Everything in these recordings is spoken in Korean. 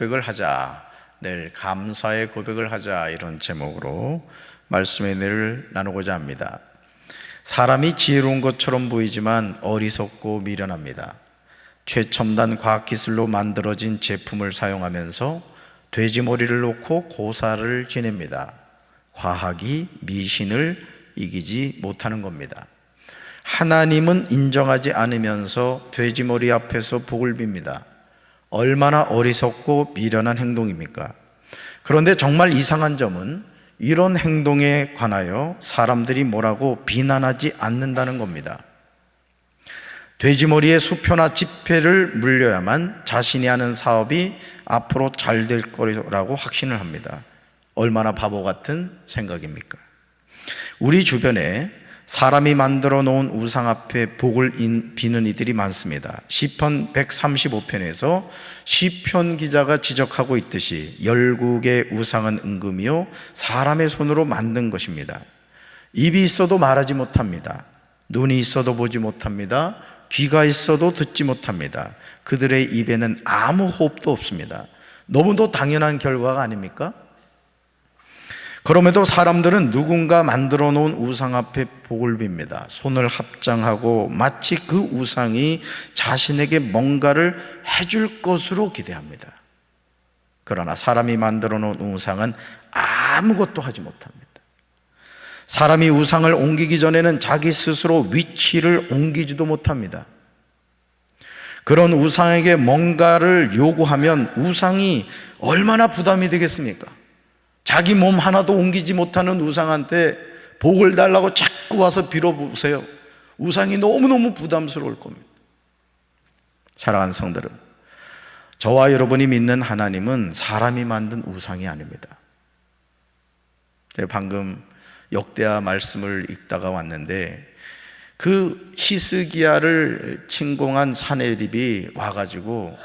고백을 하자, 내일 감사의 고백을 하자, 이런 제목으로 말씀의 은혜를 나누고자 합니다. 사람이 지혜로운 것처럼 보이지만 어리석고 미련합니다. 최첨단 과학기술로 만들어진 제품을 사용하면서 돼지머리를 놓고 고사를 지냅니다. 과학이 미신을 이기지 못하는 겁니다. 하나님은 인정하지 않으면서 돼지머리 앞에서 복을 빕니다. 얼마나 어리석고 미련한 행동입니까? 그런데 정말 이상한 점은 이런 행동에 관하여 사람들이 뭐라고 비난하지 않는다는 겁니다. 돼지머리에 수표나 지폐를 물려야만 자신이 하는 사업이 앞으로 잘 될 거라고 확신을 합니다. 얼마나 바보 같은 생각입니까? 우리 주변에 사람이 만들어 놓은 우상 앞에 복을 비는 이들이 많습니다. 시편 135편에서 시편 기자가 지적하고 있듯이 열국의 우상은 은금이요 사람의 손으로 만든 것입니다. 입이 있어도 말하지 못합니다. 눈이 있어도 보지 못합니다. 귀가 있어도 듣지 못합니다. 그들의 입에는 아무 호흡도 없습니다. 너무도 당연한 결과가 아닙니까? 그럼에도 사람들은 누군가 만들어 놓은 우상 앞에 복을 빕니다. 손을 합장하고 마치 그 우상이 자신에게 뭔가를 해줄 것으로 기대합니다. 그러나 사람이 만들어 놓은 우상은 아무것도 하지 못합니다. 사람이 우상을 옮기기 전에는 자기 스스로 위치를 옮기지도 못합니다. 그런 우상에게 뭔가를 요구하면 우상이 얼마나 부담이 되겠습니까? 자기 몸 하나도 옮기지 못하는 우상한테 복을 달라고 자꾸 와서 빌어보세요. 우상이 너무너무 부담스러울 겁니다. 사랑하는 성들은, 저와 여러분이 믿는 하나님은 사람이 만든 우상이 아닙니다. 제가 방금 역대하 말씀을 읽다가 왔는데 그 히스기야를 침공한 사내립이 와가지고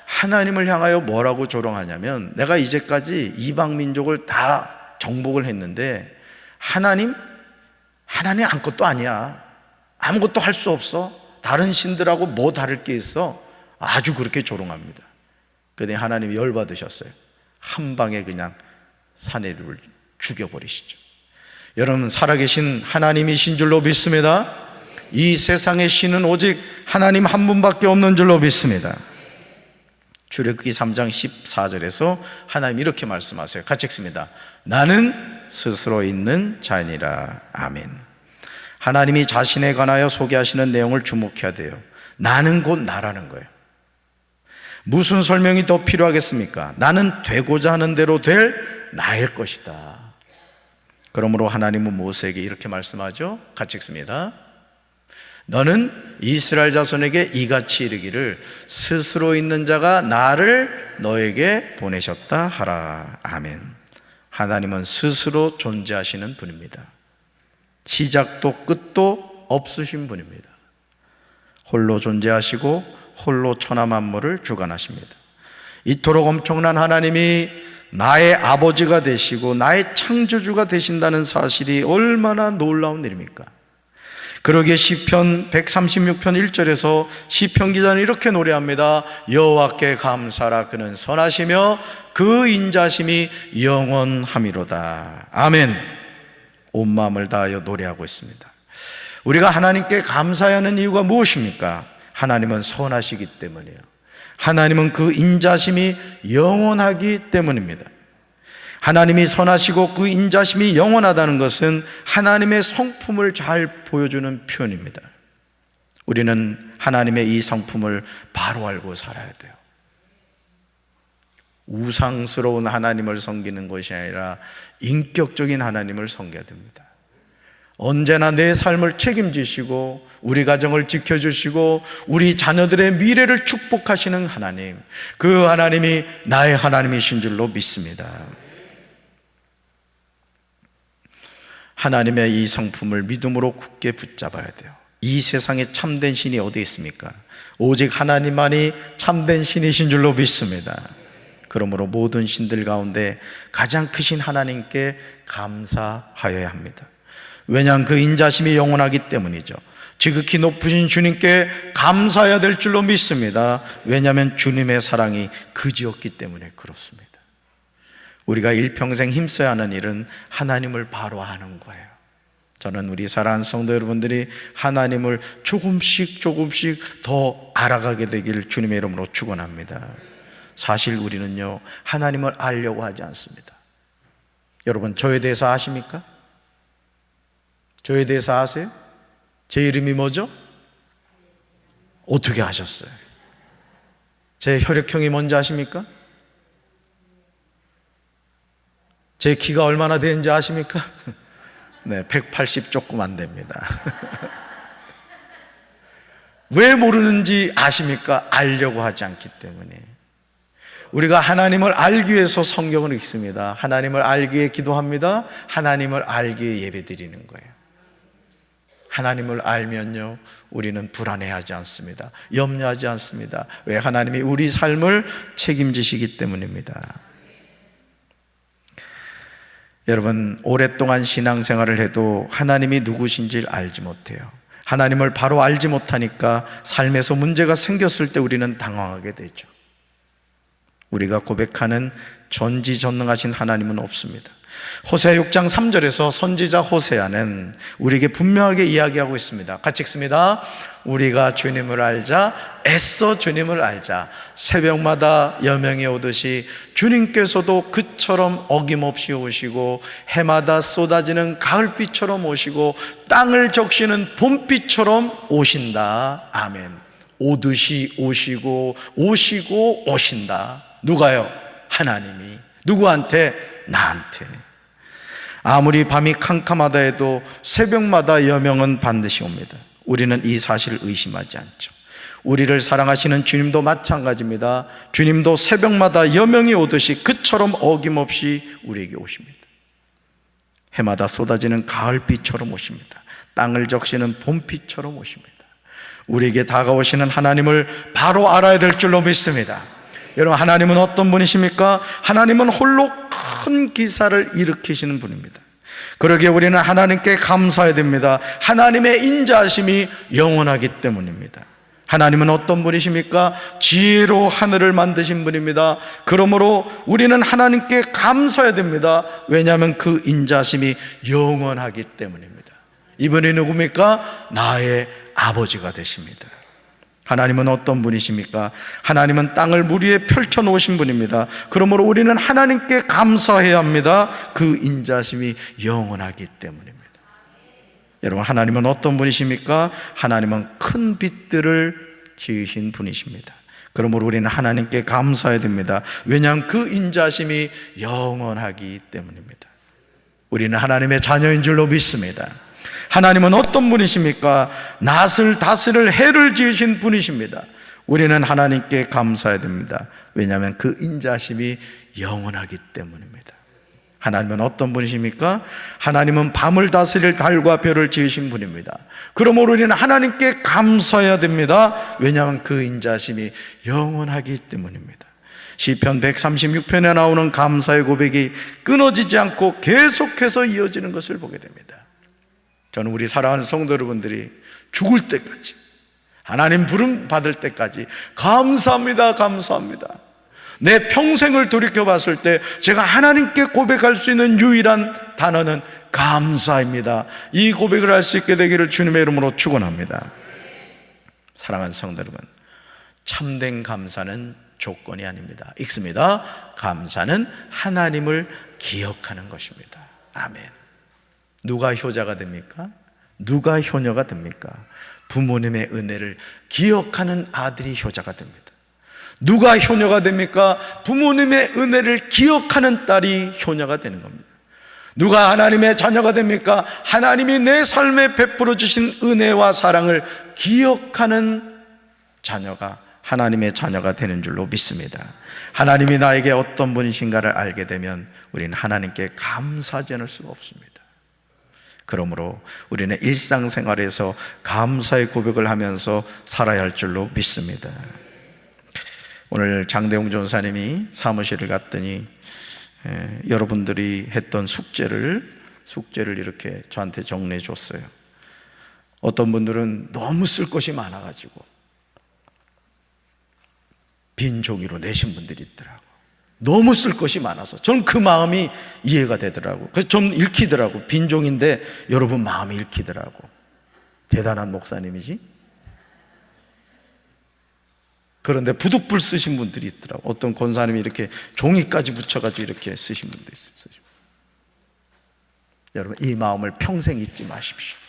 하나님을 향하여 뭐라고 조롱하냐면, 내가 이제까지 이방 민족을 다 정복을 했는데 하나님 아무것도 아니야. 아무것도 할 수 없어. 다른 신들하고 뭐 다를 게 있어. 아주 그렇게 조롱합니다. 그런데 하나님이 열받으셨어요. 한 방에 그냥 사내립을 죽여버리시죠. 여러분, 살아계신 하나님이신 줄로 믿습니다. 이 세상의 신은 오직 하나님 한 분밖에 없는 줄로 믿습니다. 출애굽기 3장 14절에서 하나님 이렇게 말씀하세요. 같이 읽습니다. 나는 스스로 있는 자니라. 아멘. 하나님이 자신에 관하여 소개하시는 내용을 주목해야 돼요. 나는 곧 나라는 거예요. 무슨 설명이 더 필요하겠습니까? 나는 되고자 하는 대로 될 나일 것이다. 그러므로 하나님은 모세에게 이렇게 말씀하죠. 같이 읽습니다. 너는 이스라엘 자손에게 이같이 이르기를 스스로 있는 자가 나를 너에게 보내셨다 하라. 아멘. 하나님은 스스로 존재하시는 분입니다. 시작도 끝도 없으신 분입니다. 홀로 존재하시고 홀로 천하 만물을 주관하십니다. 이토록 엄청난 하나님이 나의 아버지가 되시고 나의 창조주가 되신다는 사실이 얼마나 놀라운 일입니까? 그러기에 시편 136편 1절에서 시편 기자는 이렇게 노래합니다. 여호와께 감사라. 그는 선하시며 그 인자심이 영원함이로다. 아멘. 온 마음을 다하여 노래하고 있습니다. 우리가 하나님께 감사해야 하는 이유가 무엇입니까? 하나님은 선하시기 때문이에요. 하나님은 그 인자심이 영원하기 때문입니다. 하나님이 선하시고 그 인자심이 영원하다는 것은 하나님의 성품을 잘 보여주는 표현입니다. 우리는 하나님의 이 성품을 바로 알고 살아야 돼요. 우상스러운 하나님을 섬기는 것이 아니라 인격적인 하나님을 섬겨야 됩니다. 언제나 내 삶을 책임지시고 우리 가정을 지켜주시고 우리 자녀들의 미래를 축복하시는 하나님, 그 하나님이 나의 하나님이신 줄로 믿습니다. 하나님의 이 성품을 믿음으로 굳게 붙잡아야 돼요. 이 세상에 참된 신이 어디 있습니까? 오직 하나님만이 참된 신이신 줄로 믿습니다. 그러므로 모든 신들 가운데 가장 크신 하나님께 감사하여야 합니다. 왜냐하면 그 인자심이 영원하기 때문이죠. 지극히 높으신 주님께 감사해야 될 줄로 믿습니다. 왜냐하면 주님의 사랑이 그지없기 때문에 그렇습니다. 우리가 일평생 힘써야 하는 일은 하나님을 바로 아는 거예요. 저는 우리 사랑하는 성도 여러분들이 하나님을 조금씩 더 알아가게 되기를 주님의 이름으로 축원합니다. 사실 우리는요, 하나님을 알려고 하지 않습니다. 여러분, 저에 대해서 아십니까? 저에 대해서 아세요? 제 이름이 뭐죠? 어떻게 아셨어요? 제 혈액형이 뭔지 아십니까? 제 키가 얼마나 되는지 아십니까? 네, 180 조금 안 됩니다. 왜 모르는지 아십니까? 알려고 하지 않기 때문에. 우리가 하나님을 알기 위해서 성경을 읽습니다. 하나님을 알기 위해 기도합니다. 하나님을 알기 위해 예배드리는 거예요. 하나님을 알면요, 우리는 불안해하지 않습니다. 염려하지 않습니다. 왜? 하나님이 우리 삶을 책임지시기 때문입니다. 여러분, 오랫동안 신앙생활을 해도 하나님이 누구신지를 알지 못해요. 하나님을 바로 알지 못하니까 삶에서 문제가 생겼을 때 우리는 당황하게 되죠. 우리가 고백하는 전지전능하신 하나님은 없습니다. 호세아 6장 3절에서 선지자 호세아는 우리에게 분명하게 이야기하고 있습니다. 같이 읽습니다. 우리가 주님을 알자, 애써 주님을 알자. 새벽마다 여명이 오듯이 주님께서도 그처럼 어김없이 오시고, 해마다 쏟아지는 가을비처럼 오시고, 땅을 적시는 봄비처럼 오신다. 아멘. 오듯이 오시고 오신다. 누가요? 하나님이. 누구한테? 나한테. 아무리 밤이 캄캄하다 해도 새벽마다 여명은 반드시 옵니다. 우리는 이 사실을 의심하지 않죠. 우리를 사랑하시는 주님도 마찬가지입니다. 주님도 새벽마다 여명이 오듯이 그처럼 어김없이 우리에게 오십니다. 해마다 쏟아지는 가을비처럼 오십니다. 땅을 적시는 봄비처럼 오십니다. 우리에게 다가오시는 하나님을 바로 알아야 될 줄로 믿습니다. 여러분, 하나님은 어떤 분이십니까? 하나님은 홀로 큰 기사를 일으키시는 분입니다. 그러기에 우리는 하나님께 감사해야 됩니다. 하나님의 인자하심이 영원하기 때문입니다. 하나님은 어떤 분이십니까? 지혜로 하늘을 만드신 분입니다. 그러므로 우리는 하나님께 감사해야 됩니다. 왜냐하면 그 인자하심이 영원하기 때문입니다. 이분이 누굽니까? 나의 아버지가 되십니다. 하나님은 어떤 분이십니까? 하나님은 땅을 물 위에 펼쳐 놓으신 분입니다. 그러므로 우리는 하나님께 감사해야 합니다. 그 인자심이 영원하기 때문입니다. 여러분, 하나님은 어떤 분이십니까? 하나님은 큰 빛들을 지으신 분이십니다. 그러므로 우리는 하나님께 감사해야 됩니다. 왜냐하면 그 인자심이 영원하기 때문입니다. 우리는 하나님의 자녀인 줄로 믿습니다. 하나님은 어떤 분이십니까? 낫을 다스릴 해를 지으신 분이십니다. 우리는 하나님께 감사해야 됩니다. 왜냐하면 그 인자심이 영원하기 때문입니다. 하나님은 어떤 분이십니까? 하나님은 밤을 다스릴 달과 별을 지으신 분입니다. 그러므로 우리는 하나님께 감사해야 됩니다. 왜냐하면 그 인자심이 영원하기 때문입니다. 시편 136편에 나오는 감사의 고백이 끊어지지 않고 계속해서 이어지는 것을 보게 됩니다. 저는 우리 사랑하는 성도 여러분들이 죽을 때까지, 하나님 부름 받을 때까지 감사합니다, 감사합니다. 내 평생을 돌이켜 봤을 때 제가 하나님께 고백할 수 있는 유일한 단어는 감사입니다. 이 고백을 할 수 있게 되기를 주님의 이름으로 축원합니다. 사랑하는 성도 여러분, 참된 감사는 조건이 아닙니다. 읽습니다. 감사는 하나님을 기억하는 것입니다. 아멘. 누가 효자가 됩니까? 누가 효녀가 됩니까? 부모님의 은혜를 기억하는 아들이 효자가 됩니다. 누가 효녀가 됩니까? 부모님의 은혜를 기억하는 딸이 효녀가 되는 겁니다. 누가 하나님의 자녀가 됩니까? 하나님이 내 삶에 베풀어 주신 은혜와 사랑을 기억하는 자녀가 하나님의 자녀가 되는 줄로 믿습니다. 하나님이 나에게 어떤 분이신가를 알게 되면 우리는 하나님께 감사하지 않을 수가 없습니다. 그러므로 우리는 일상생활에서 감사의 고백을 하면서 살아야 할 줄로 믿습니다. 오늘 장대웅 전사님이 사무실을 갔더니 여러분들이 했던 숙제를 이렇게 저한테 정리해 줬어요. 어떤 분들은 너무 쓸 것이 많아가지고 빈 종이로 내신 분들이 있더라고. 너무 쓸 것이 많아서. 저는 그 마음이 이해가 되더라고. 그래서 좀 읽히더라고. 빈 종인데 여러분 마음이 읽히더라고. 대단한 목사님이지. 그런데 부득불 쓰신 분들이 있더라고. 어떤 권사님이 이렇게 종이까지 붙여가지고 이렇게 쓰신 분도 있어요. 여러분, 이 마음을 평생 잊지 마십시오.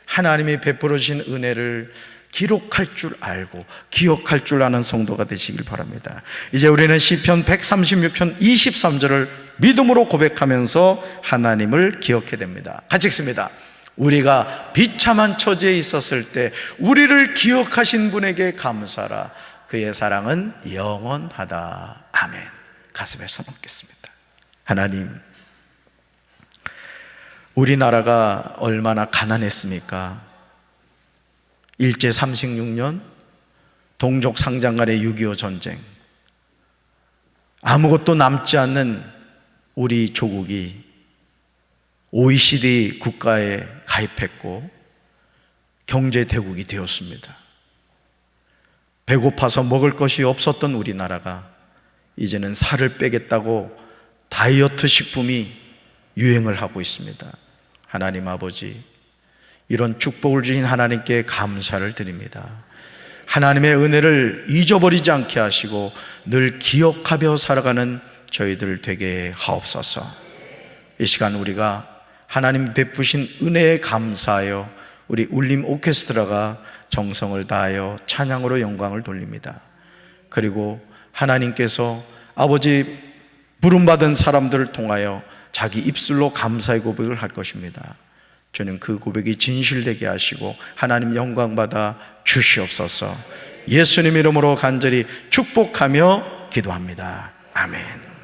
하나님이 베풀어 주신 은혜를 기록할 줄 알고 기억할 줄 아는 성도가 되시길 바랍니다. 이제 우리는 시편 136편 23절을 믿음으로 고백하면서 하나님을 기억해야 됩니다. 같이 읽습니다. 우리가 비참한 처지에 있었을 때 우리를 기억하신 분에게 감사라. 그의 사랑은 영원하다. 아멘. 가슴에 손 얹겠습니다. 하나님, 우리나라가 얼마나 가난했습니까? 일제 36년, 동족 상장 간의 6.25 전쟁, 아무것도 남지 않는 우리 조국이 OECD 국가에 가입했고 경제 대국이 되었습니다. 배고파서 먹을 것이 없었던 우리나라가 이제는 살을 빼겠다고 다이어트 식품이 유행을 하고 있습니다. 하나님 아버지, 이런 축복을 주신 하나님께 감사를 드립니다. 하나님의 은혜를 잊어버리지 않게 하시고 늘 기억하며 살아가는 저희들 되게 하옵소서. 이 시간 우리가 하나님 베푸신 은혜에 감사하여 우리 울림 오케스트라가 정성을 다하여 찬양으로 영광을 돌립니다. 그리고 하나님께서 아버지 부름받은 사람들을 통하여 자기 입술로 감사의 고백을 할 것입니다. 저는 그 고백이 진실되게 하시고 하나님 영광 받아 주시옵소서. 예수님 이름으로 간절히 축복하며 기도합니다. 아멘.